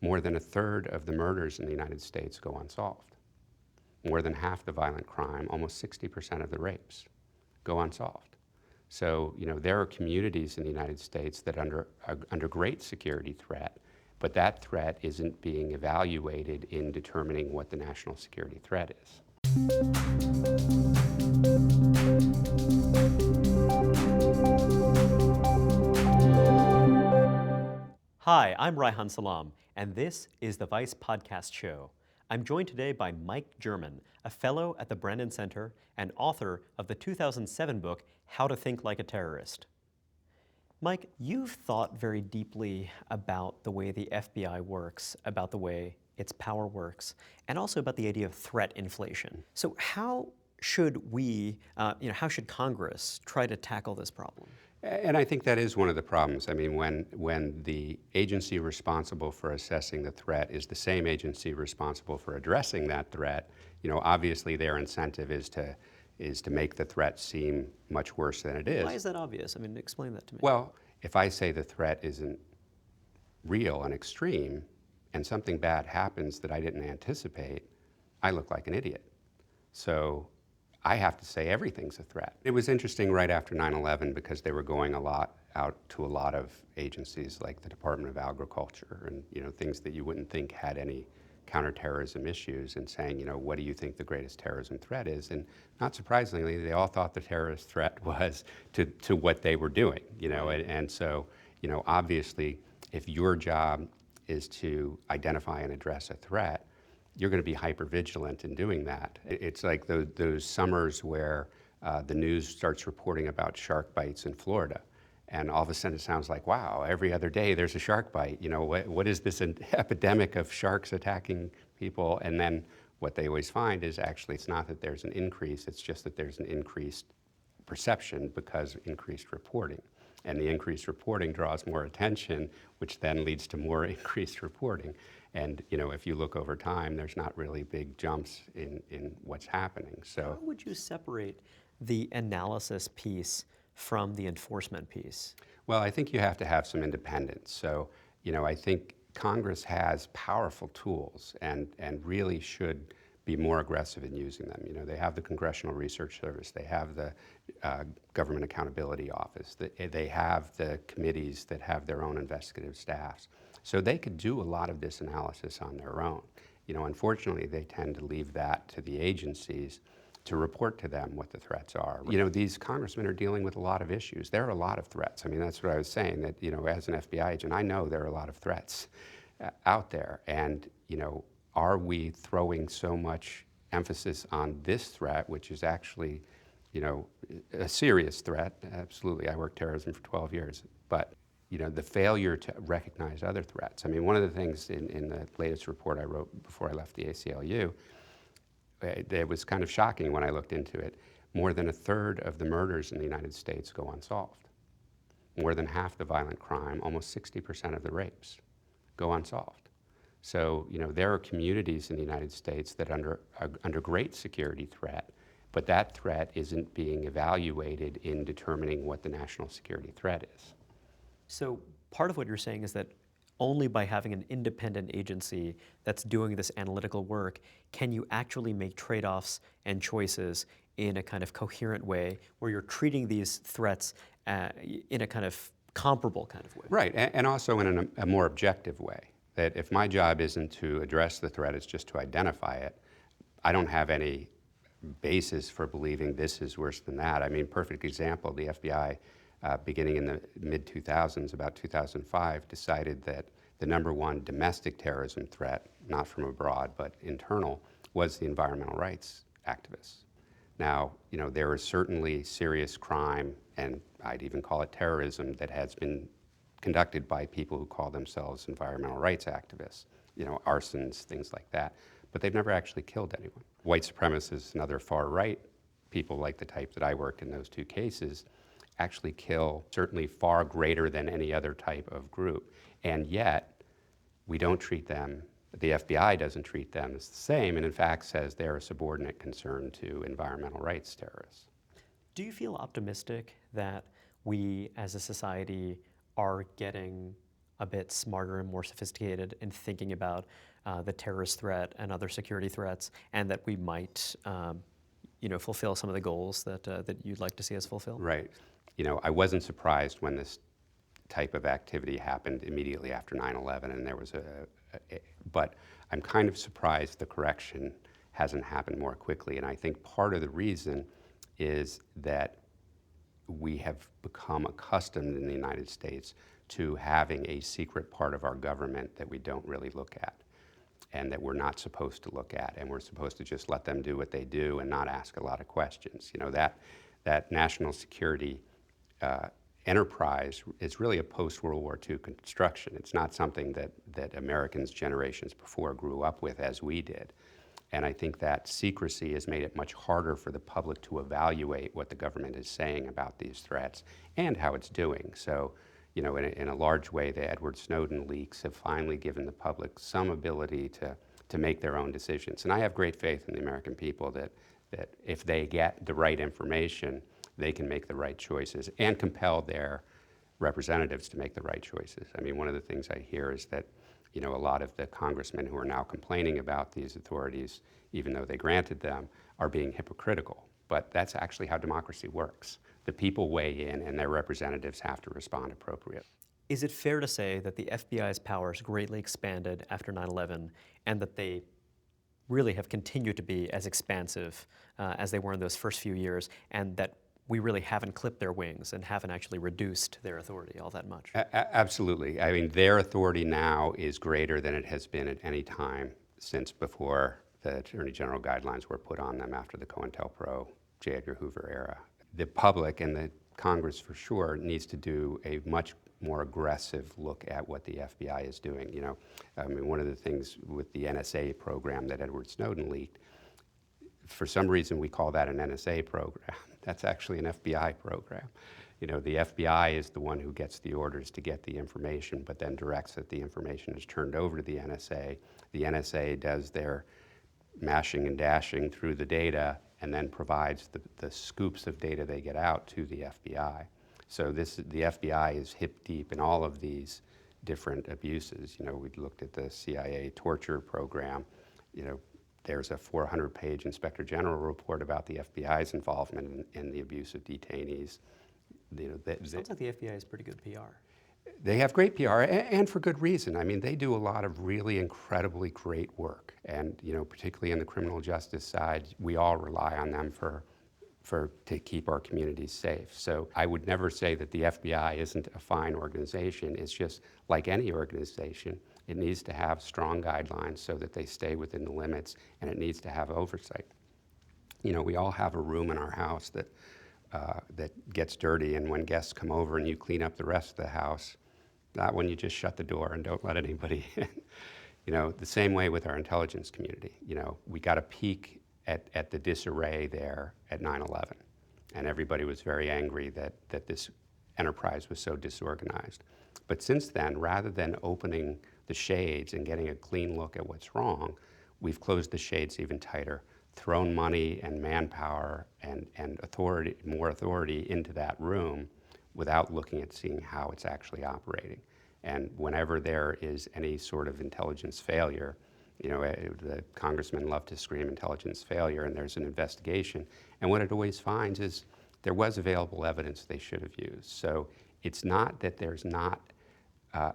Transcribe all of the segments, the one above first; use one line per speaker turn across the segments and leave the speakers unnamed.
More than a third of the murders in the United States go unsolved. More than half the violent crime, almost 60% of the rapes, go unsolved. So, there are communities in the United States that are under great security threat, but that threat isn't being evaluated in determining what the national security threat is.
Hi, I'm Reihan Salam, and this is the Vice Podcast Show. I'm joined today by Mike German, a fellow at the Brennan Center and author of the 2007 book, How to Think Like a Terrorist. Mike, you've thought very deeply about the way the FBI works, about the way its power works, and also about the idea of threat inflation. So how should how should Congress try to tackle this problem?
And I think that is one of the problems. I mean, when the agency responsible for assessing the threat is the same agency responsible for addressing that threat, obviously their incentive is to make the threat seem much worse than it is.
Why is that obvious? I mean, explain that to me.
Well, if I say the threat isn't real and extreme, and something bad happens that I didn't anticipate, I look like an idiot. So I have to say everything's a threat. It was interesting right after 9/11 because they were going out to a lot of agencies like the Department of Agriculture and things that you wouldn't think had any counterterrorism issues and saying, what do you think the greatest terrorism threat is? And not surprisingly, they all thought the terrorist threat was to what they were doing, and so, obviously, if your job is to identify and address a threat, you're going to be hyper-vigilant in doing that. It's like those summers where the news starts reporting about shark bites in Florida, and all of a sudden it sounds like, wow, every other day there's a shark bite. What is this epidemic of sharks attacking people? And then what they always find is actually it's not that there's an increase, it's just that there's an increased perception because of increased reporting. And the increased reporting draws more attention, which then leads to more increased reporting. And if you look over time, there's not really big jumps in what's happening. So
how would you separate the analysis piece from the enforcement piece?
Well, I think you have to have some independence. So I think Congress has powerful tools and really should be more aggressive in using them. They have the Congressional Research Service, they have the Government Accountability Office, they have the committees that have their own investigative staffs. So they could do a lot of this analysis on their own. Unfortunately, they tend to leave that to the agencies to report to them what the threats are. These congressmen are dealing with a lot of issues. There are a lot of threats. I mean, that's what I was saying, that, as an FBI agent, I know there are a lot of threats out there. And, are we throwing so much emphasis on this threat, which is actually, a serious threat? Absolutely. I worked terrorism for 12 years. But, the failure to recognize other threats. I mean, one of the things in the latest report I wrote before I left the ACLU, it was kind of shocking when I looked into it. More than a third of the murders in the United States go unsolved. More than half the violent crime, almost 60% of the rapes, go unsolved. So, there are communities in the United States that are under great security threat, but that threat isn't being evaluated in determining what the national security threat is.
So part of what you're saying is that only by having an independent agency that's doing this analytical work can you actually make trade-offs and choices in a kind of coherent way where you're treating these threats in a kind of comparable kind of way.
Right, and also in a more objective way. That if my job isn't to address the threat, it's just to identify it, I don't have any basis for believing this is worse than that. I mean, perfect example, the FBI, beginning in the mid-2000s, about 2005, decided that the number one domestic terrorism threat, not from abroad, but internal, was the environmental rights activists. Now, there is certainly serious crime, and I'd even call it terrorism, that has been conducted by people who call themselves environmental rights activists, arsons, things like that, but they've never actually killed anyone. White supremacists and other far-right people like the type that I worked in those two cases actually kill certainly far greater than any other type of group, and yet we don't treat them, the FBI doesn't treat them as the same, and in fact says they're a subordinate concern to environmental rights terrorists.
Do you feel optimistic that we as a society are getting a bit smarter and more sophisticated in thinking about the terrorist threat and other security threats, and that we might fulfill some of the goals that you'd like to see us fulfill?
Right. I wasn't surprised when this type of activity happened immediately after 9/11, and there was but I'm kind of surprised the correction hasn't happened more quickly. And I think part of the reason is that we have become accustomed in the United States to having a secret part of our government that we don't really look at and that we're not supposed to look at, and we're supposed to just let them do what they do and not ask a lot of questions. That national security enterprise is really a post-World War II construction. It's not something that Americans generations before grew up with as we did. And I think that secrecy has made it much harder for the public to evaluate what the government is saying about these threats and how it's doing. So, in a large way, the Edward Snowden leaks have finally given the public some ability to make their own decisions. And I have great faith in the American people that if they get the right information, they can make the right choices and compel their representatives to make the right choices. I mean, one of the things I hear is that a lot of the congressmen who are now complaining about these authorities, even though they granted them, are being hypocritical. But that's actually how democracy works. The people weigh in and their representatives have to respond appropriately.
Is it fair to say that the FBI's powers greatly expanded after 9/11 and that they really have continued to be as expansive as they were in those first few years, and that we really haven't clipped their wings and haven't actually reduced their authority all that much?
Absolutely. I mean, their authority now is greater than it has been at any time since before the Attorney General guidelines were put on them after the COINTELPRO, J. Edgar Hoover era. The public and the Congress, for sure, needs to do a much more aggressive look at what the FBI is doing. I mean, one of the things with the NSA program that Edward Snowden leaked, for some reason we call that an NSA program. That's actually an FBI program. The FBI is the one who gets the orders to get the information, but then directs that the information is turned over to the NSA. The NSA does their mashing and dashing through the data and then provides the scoops of data they get out to the FBI. So the FBI is hip deep in all of these different abuses. We looked at the CIA torture program. There's a 400-page Inspector General report about the FBI's involvement in the abuse of detainees.
Sounds like the FBI is pretty good PR.
They have great PR, and for good reason. I mean, they do a lot of really incredibly great work, and particularly in the criminal justice side, we all rely on them to keep our communities safe. So I would never say that the FBI isn't a fine organization. It's just like any organization. It needs to have strong guidelines so that they stay within the limits, and it needs to have oversight. We all have a room in our house that gets dirty, and when guests come over and you clean up the rest of the house, not when you just shut the door and don't let anybody in. The same way with our intelligence community. We got a peek at the disarray there at 9/11, and everybody was very angry that this enterprise was so disorganized. But since then, rather than opening the shades and getting a clean look at what's wrong, we've closed the shades even tighter, thrown money and manpower and more authority into that room without looking at seeing how it's actually operating. And whenever there is any sort of intelligence failure, the congressmen love to scream intelligence failure, and there's an investigation. And what it always finds is there was available evidence they should have used. So it's not that there's not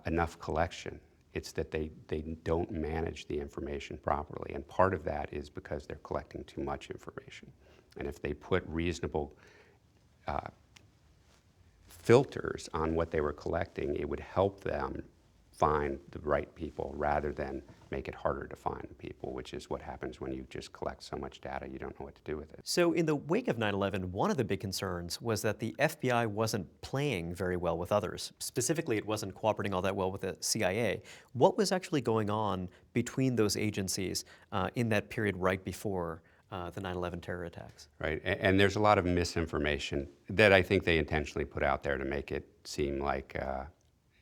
enough collection. It's that they don't manage the information properly. And part of that is because they're collecting too much information. And if they put reasonable filters on what they were collecting, it would help them find the right people rather than make it harder to find the people, which is what happens when you just collect so much data you don't know what to do with it.
So in the wake of 9/11, one of the big concerns was that the FBI wasn't playing very well with others. Specifically, it wasn't cooperating all that well with the CIA. What was actually going on between those agencies in that period right before the 9/11 terror attacks?
Right, and there's a lot of misinformation that I think they intentionally put out there to make it seem like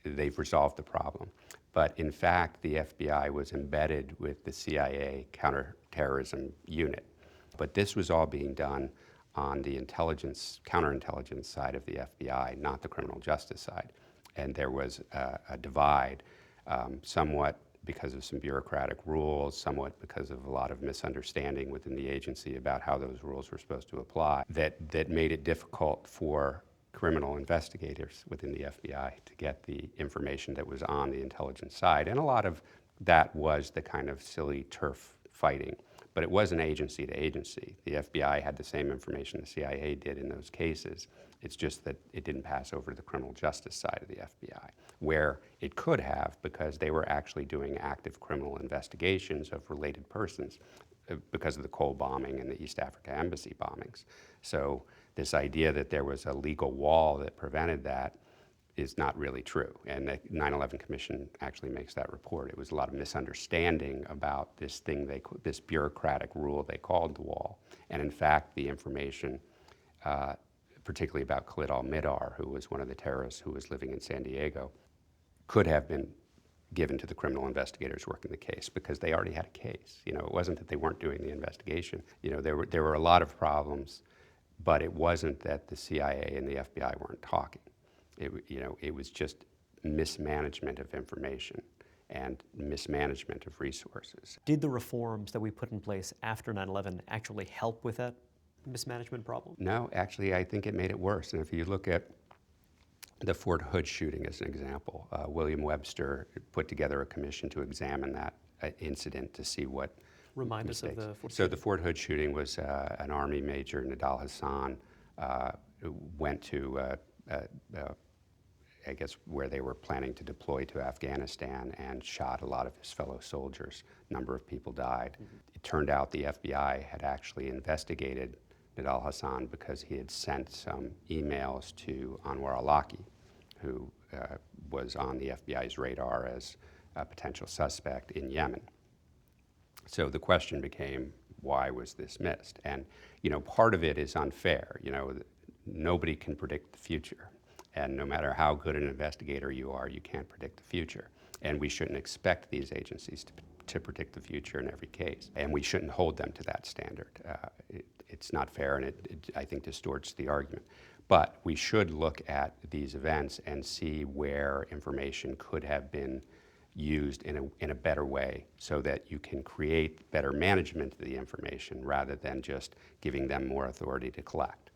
they've resolved the problem. But in fact, the FBI was embedded with the CIA counterterrorism unit. But this was all being done on the counterintelligence side of the FBI, not the criminal justice side. and there was a divide, somewhat because of some bureaucratic rules, somewhat because of a lot of misunderstanding within the agency about how those rules were supposed to apply, that made it difficult for criminal investigators within the FBI to get the information that was on the intelligence side. And a lot of that was the kind of silly turf fighting. But it wasn't agency to agency. The FBI had the same information the CIA did in those cases. It's just that it didn't pass over to the criminal justice side of the FBI, where it could have, because they were actually doing active criminal investigations of related persons because of the Cole bombing and the East Africa Embassy bombings. So this idea that there was a legal wall that prevented that is not really true. And the 9/11 Commission actually makes that report. It was a lot of misunderstanding about this thing, this bureaucratic rule they called the wall. And in fact, the information, particularly about Khalid al-Mihdhar, who was one of the terrorists who was living in San Diego, could have been given to the criminal investigators working the case because they already had a case. You know, it wasn't that they weren't doing the investigation. You know, there were a lot of problems, but it wasn't that the CIA and the FBI weren't talking. It was just mismanagement of information and mismanagement of resources.
Did the reforms that we put in place after 9/11 actually help with that mismanagement problem?
No, actually, I think it made it worse. And if you look at the Fort Hood shooting as an example, William Webster put together a commission to examine that incident to see what
Remind
mistakes.
us of the Fort
So the Fort Hood shooting was an Army Major, Nidal Hasan, who went to I guess where they were planning to deploy to Afghanistan and shot a lot of his fellow soldiers. A number of people died. Mm-hmm. It turned out the FBI had actually investigated Nidal Hasan because he had sent some emails to Anwar al-Awlaki, who was on the FBI's radar as a potential suspect in Yemen. So the question became, why was this missed? And, you know, part of it is unfair. You know, nobody can predict the future. And no matter how good an investigator you are, you can't predict the future. And we shouldn't expect these agencies to predict the future in every case. And we shouldn't hold them to that standard. It's not fair, and it, I think, distorts the argument. But we should look at these events and see where information could have been used in a better way so that you can create better management of the information rather than just giving them more authority to collect.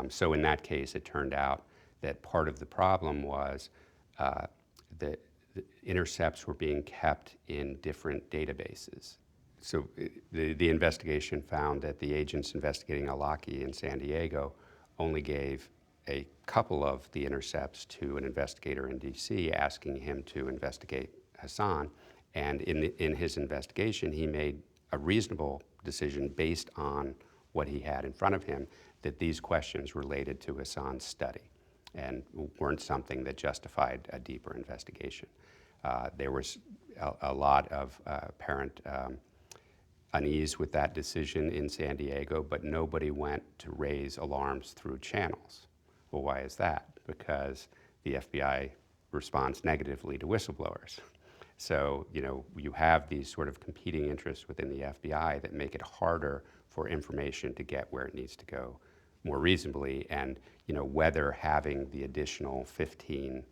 So in that case, it turned out that part of the problem was that the intercepts were being kept in different databases. So the investigation found that the agents investigating al-Awlaki in San Diego only gave a couple of the intercepts to an investigator in DC asking him to investigate Hasan. And in his investigation, he made a reasonable decision based on what he had in front of him that these questions related to Hasan's study and weren't something that justified a deeper investigation. There was a lot of apparent unease with that decision in San Diego, but nobody went to raise alarms through channels. Well, why is that? Because the FBI responds negatively to whistleblowers. So, you know, you have these sort of competing interests within the FBI that make it harder for information to get where it needs to go more reasonably. And, you know, whether having the additional 15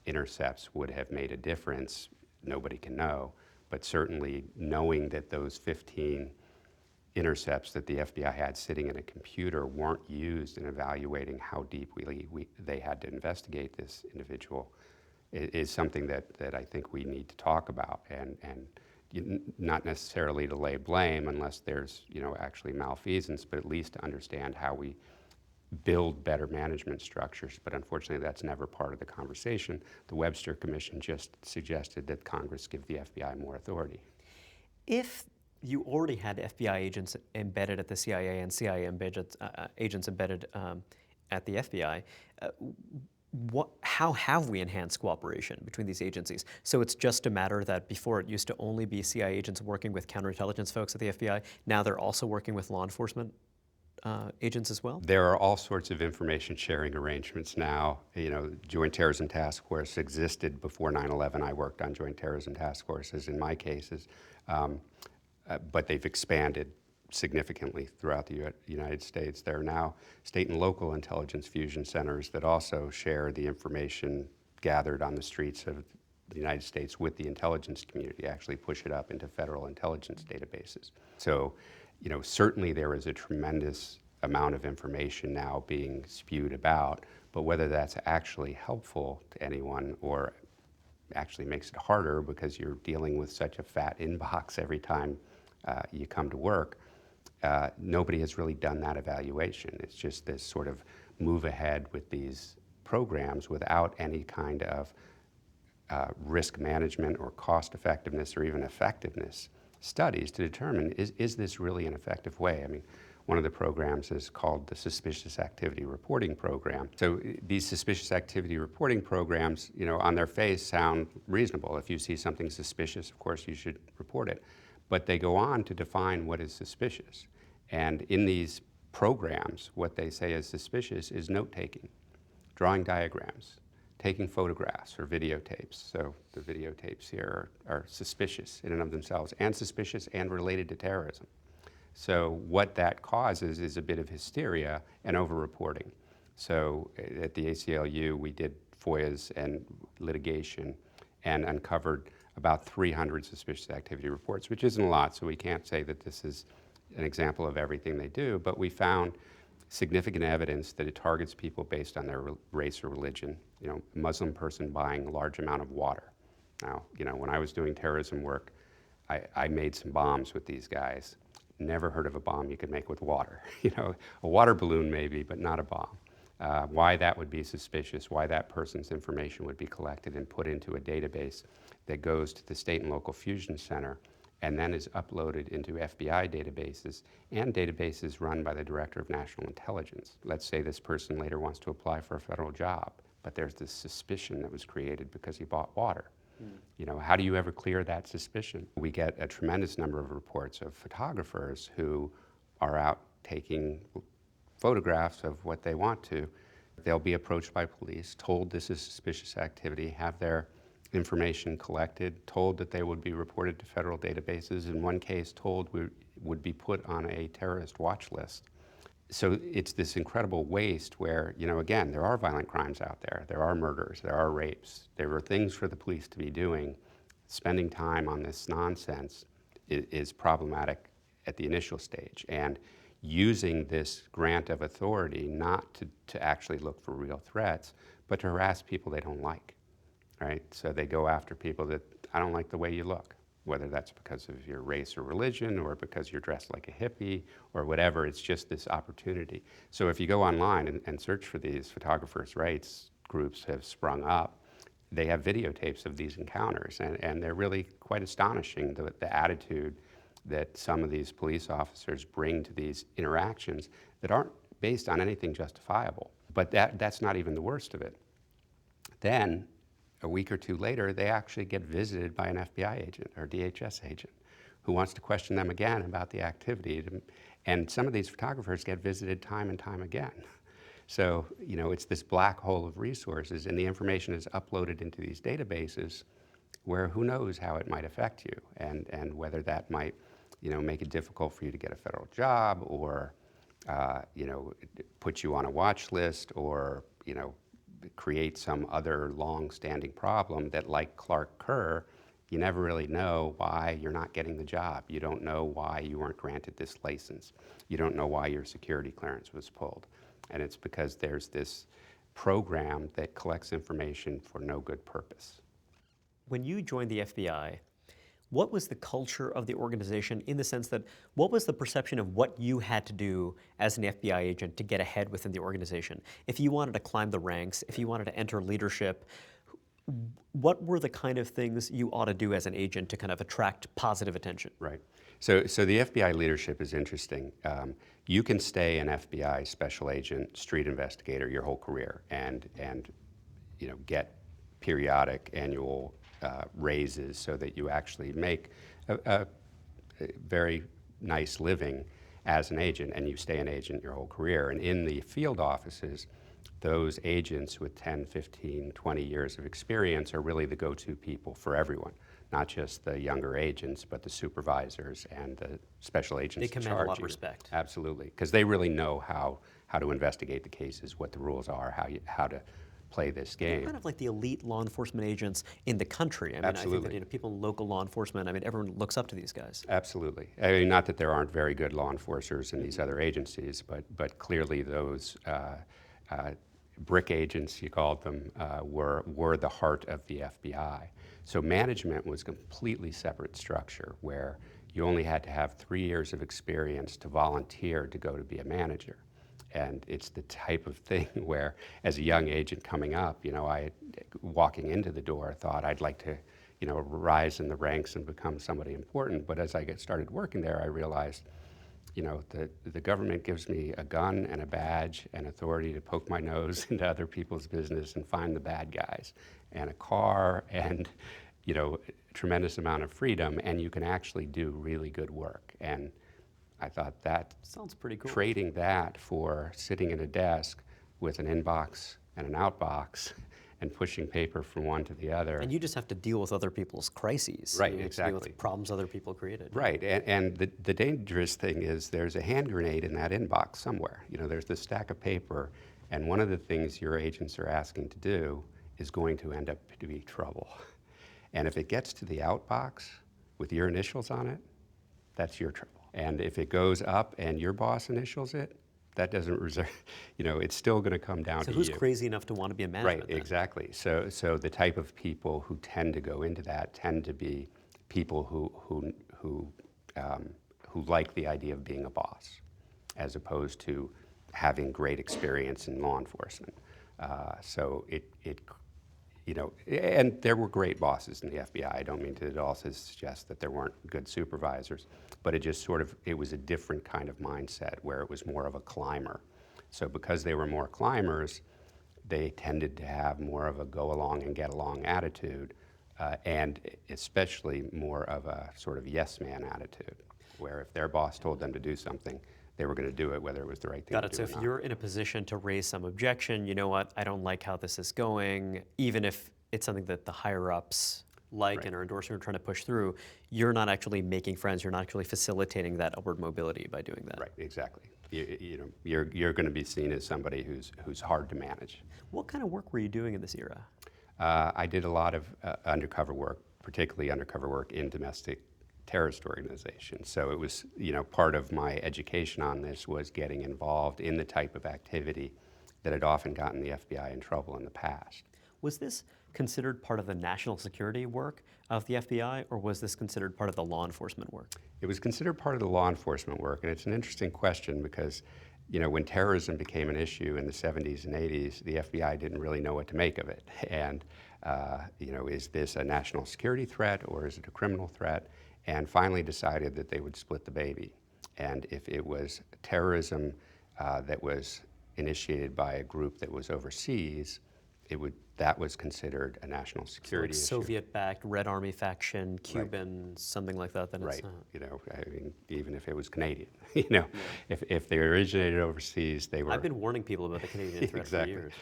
intercepts would have made a difference, nobody can know. But certainly knowing that those 15 intercepts that the FBI had sitting in a computer weren't used in evaluating how deeply they had to investigate this individual is something that I think we need to talk about, and not necessarily to lay blame unless there's, you know, actually malfeasance, but at least to understand how we build better management structures. But unfortunately, that's never part of the conversation. The Webster Commission just suggested that Congress give the FBI more authority.
If you already had FBI agents embedded at the CIA and CIA agents embedded at the FBI, how have we enhanced cooperation between these agencies? So it's just a matter that before it used to only be CIA agents working with counterintelligence folks at the FBI, now they're also working with law enforcement agents as well?
There are all sorts of information sharing arrangements now. You know, Joint Terrorism Task Force existed before 9/11. I worked on Joint Terrorism Task Forces in my cases, but they've expanded significantly throughout the United States. There are now state and local intelligence fusion centers that also share the information gathered on the streets of the United States with the intelligence community, actually push it up into federal intelligence databases. So, certainly there is a tremendous amount of information now being spewed about, but whether that's actually helpful to anyone or actually makes it harder because you're dealing with such a fat inbox every time you come to work, nobody has really done that evaluation. It's just this sort of move ahead with these programs without any kind of risk management or cost effectiveness or even effectiveness studies to determine, is this really an effective way? I mean, one of the programs is called the Suspicious Activity Reporting Program. So these suspicious activity reporting programs, on their face sound reasonable. If you see something suspicious, of course you should report it. But they go on to define what is suspicious. And in these programs, what they say is suspicious is note-taking, drawing diagrams, taking photographs or videotapes. So the videotapes here are suspicious in and of themselves, and suspicious and related to terrorism. So what that causes is a bit of hysteria and over-reporting. So at the ACLU, we did FOIAs and litigation and uncovered about 300 suspicious activity reports, which isn't a lot, so we can't say that this is an example of everything they do, but we found significant evidence that it targets people based on their race or religion. A Muslim person buying a large amount of water. Now, when I was doing terrorism work, I made some bombs with these guys. Never heard of a bomb you could make with water. A water balloon maybe, but not a bomb. Why that would be suspicious, why that person's information would be collected and put into a database that goes to the State and Local Fusion Center and then is uploaded into FBI databases and databases run by the Director of National Intelligence. Let's say this person later wants to apply for a federal job, but there's this suspicion that was created because he bought water. How do you ever clear that suspicion? We get a tremendous number of reports of photographers who are out taking photographs of what they want to. They'll be approached by police, told this is suspicious activity, have their information collected, told that they would be reported to federal databases, in one case told we would be put on a terrorist watch list. So it's this incredible waste where, again, there are violent crimes out there. There are murders, there are rapes. There are things for the police to be doing. Spending time on this nonsense is problematic at the initial stage. And using this grant of authority not to actually look for real threats, but to harass people they don't like, right? So they go after people that, I don't like the way you look, whether that's because of your race or religion or because you're dressed like a hippie or whatever. It's just this opportunity. So if you go online and search for these photographers' rights groups have sprung up, they have videotapes of these encounters, and they're really quite astonishing, the attitude that some of these police officers bring to these interactions that aren't based on anything justifiable. But that's not even the worst of it. Then, a week or two later, they actually get visited by an FBI agent or DHS agent who wants to question them again about the activity. And some of these photographers get visited time and time again. So, it's this black hole of resources, and the information is uploaded into these databases where who knows how it might affect you and whether that might, make it difficult for you to get a federal job or, put you on a watch list or, create some other long-standing problem that, like Clark Kerr, you never really know why you're not getting the job. You don't know why you weren't granted this license. You don't know why your security clearance was pulled. And it's because there's this program that collects information for no good purpose.
When you joined the FBI, what was the culture of the organization in the sense that what was the perception of what you had to do as an FBI agent to get ahead within the organization? If you wanted to climb the ranks, if you wanted to enter leadership, what were the kind of things you ought to do as an agent to kind of attract positive attention?
Right. So the FBI leadership is interesting. You can stay an FBI special agent, street investigator your whole career and get periodic annual raises so that you actually make a very nice living as an agent, and you stay an agent your whole career. And in the field offices, those agents with 10, 15, 20 years of experience are really the go-to people for everyone, not just the younger agents, but the supervisors and the special agents in charge.
They command a lot of respect.
Absolutely, because they really know how to investigate the cases, what the rules are, how to play this
They're
game.
kind of like the elite law enforcement agents in the country. I mean, I think
Absolutely.
that people in local law enforcement, I mean, everyone looks up to these guys.
Absolutely. I mean, not that there aren't very good law enforcers in these other agencies, but clearly those brick agents, you called them, were the heart of the FBI. So management was a completely separate structure where you only had to have 3 years of experience to volunteer to go to be a manager. And it's the type of thing where, as a young agent coming up, walking into the door, thought I'd like to, rise in the ranks and become somebody important. But as I started working there, I realized, the government gives me a gun and a badge and authority to poke my nose into other people's business and find the bad guys, and a car and, a tremendous amount of freedom, and you can actually do really good work. And I thought that
sounds pretty cool.
Trading that for sitting at a desk with an inbox and an outbox and pushing paper from one to the other.
And you just have to deal with other people's crises.
Right,
You have to deal
exactly.
with problems other people created.
Right, and the dangerous thing is there's a hand grenade in that inbox somewhere. There's this stack of paper, and one of the things your agents are asking to do is going to end up to be trouble. And if it gets to the outbox with your initials on it, that's your trouble. And if it goes up and your boss initials it, that doesn't reserve, it's still going to come down to you.
So who's crazy enough to want to be a manager?
Right, exactly. So the type of people who tend to go into that tend to be people who like the idea of being a boss, as opposed to having great experience in law enforcement. So and there were great bosses in the FBI. I don't mean to at all suggest that there weren't good supervisors, but it was a different kind of mindset where it was more of a climber. So because they were more climbers, they tended to have more of a go along and get along attitude, and especially more of a sort of yes man attitude, where if their boss told them to do something, they were going to do it whether it was the right thing
Got
to
it.
do
So
or
if
not.
you're in a position to raise some objection, you know what, I don't like how this is going, even if it's something that the higher ups like
Right.
and are endorsing or trying to push through, you're not actually making friends, you're not actually facilitating that upward mobility by doing that.
Right, exactly. You're going to be seen as somebody who's hard to manage.
What kind of work were you doing in this era?
I did a lot of undercover work, particularly undercover work in domestic terrorist organizations. So it was, part of my education on this was getting involved in the type of activity that had often gotten the FBI in trouble in the past.
Was this considered part of the national security work of the FBI, or was this considered part of the law enforcement work?
It was considered part of the law enforcement work, and it's an interesting question because, when terrorism became an issue in the 70s and 80s, the FBI didn't really know what to make of it. And, is this a national security threat or is it a criminal threat? And finally decided that they would split the baby. And if it was terrorism that was initiated by a group that was overseas, that was considered a national security issue.
Soviet-backed Red Army faction, Cuban, something like that, then
Right.
it's not.
I mean, even if it was Canadian, if they originated overseas, they were.
I've been warning people about the Canadian threat
Exactly.
for years.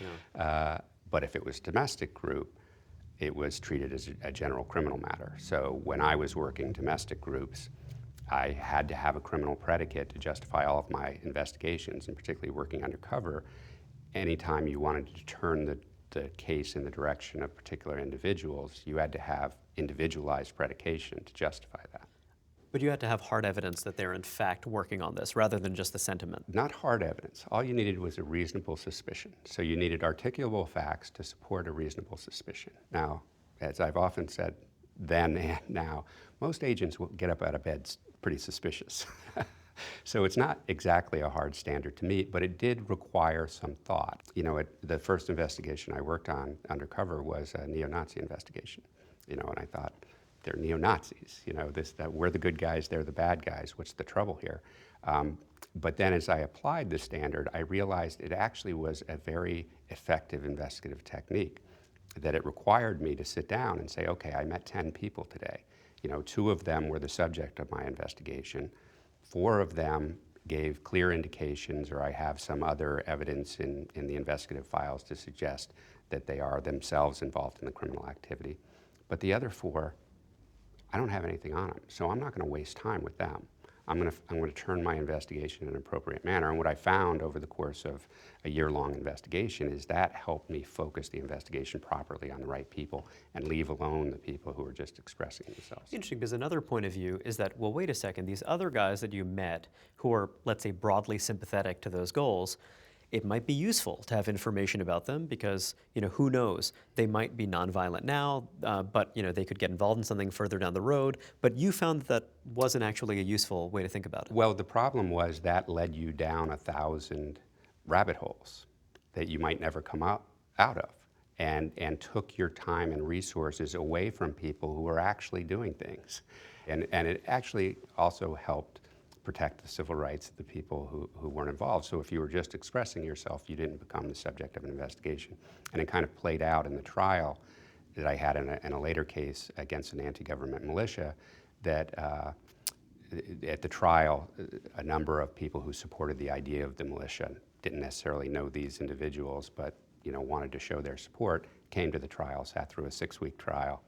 But if it was domestic group, it was treated as a general criminal matter. So when I was working domestic groups, I had to have a criminal predicate to justify all of my investigations, and particularly working undercover. Anytime you wanted to turn the case in the direction of particular individuals, you had to have individualized predication to justify that.
But you had to have hard evidence that they're in fact working on this, rather than just the sentiment.
Not hard evidence. All you needed was a reasonable suspicion. So you needed articulable facts to support a reasonable suspicion. Now, as I've often said then and now, most agents will get up out of bed pretty suspicious. So it's not exactly a hard standard to meet, but it did require some thought. The first investigation I worked on undercover was a neo-Nazi investigation. And I thought, they're neo-Nazis. That we're the good guys, they're the bad guys. What's the trouble here? But then as I applied the standard, I realized it actually was a very effective investigative technique, that it required me to sit down and say, okay, I met 10 people today. 2 of them were the subject of my investigation. 4 of them gave clear indications, or I have some other evidence in the investigative files to suggest that they are themselves involved in the criminal activity. But the other 4, I don't have anything on them, so I'm not going to waste time with them. I'm going to turn my investigation in an appropriate manner. And what I found over the course of a year-long investigation is that helped me focus the investigation properly on the right people and leave alone the people who were just expressing themselves.
Interesting, because another point of view is that, well, wait a second, these other guys that you met who are, let's say, broadly sympathetic to those goals, it might be useful to have information about them because, who knows, they might be nonviolent now, but, they could get involved in something further down the road. But you found that wasn't actually a useful way to think about it.
Well, the problem was that led you down 1,000 rabbit holes that you might never come out of, and took your time and resources away from people who were actually doing things. And it actually also helped protect the civil rights of the people who weren't involved. So if you were just expressing yourself, you didn't become the subject of an investigation. And it kind of played out in the trial that I had in a later case against an anti-government militia, that at the trial, a number of people who supported the idea of the militia didn't necessarily know these individuals, but wanted to show their support, came to the trial, sat through a 6-week trial.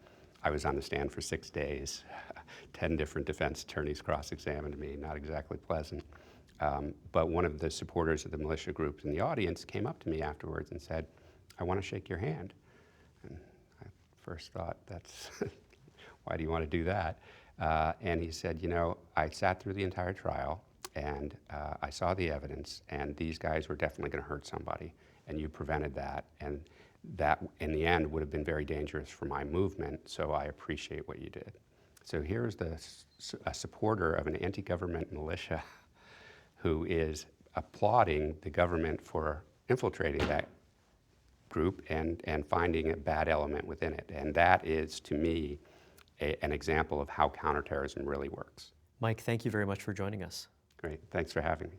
I was on the stand for 6 days. 10 different defense attorneys cross-examined me, not exactly pleasant. But one of the supporters of the militia group in the audience came up to me afterwards and said, "I want to shake your hand." And I first thought, that's, why do you want to do that? And he said, I sat through the entire trial and I saw the evidence, and these guys were definitely going to hurt somebody, and you prevented that. And that, in the end, would have been very dangerous for my movement, so I appreciate what you did. So here's a supporter of an anti-government militia who is applauding the government for infiltrating that group and finding a bad element within it. And that is, to me, an example of how counterterrorism really works.
Mike, thank you very much for joining us.
Great, thanks for having me.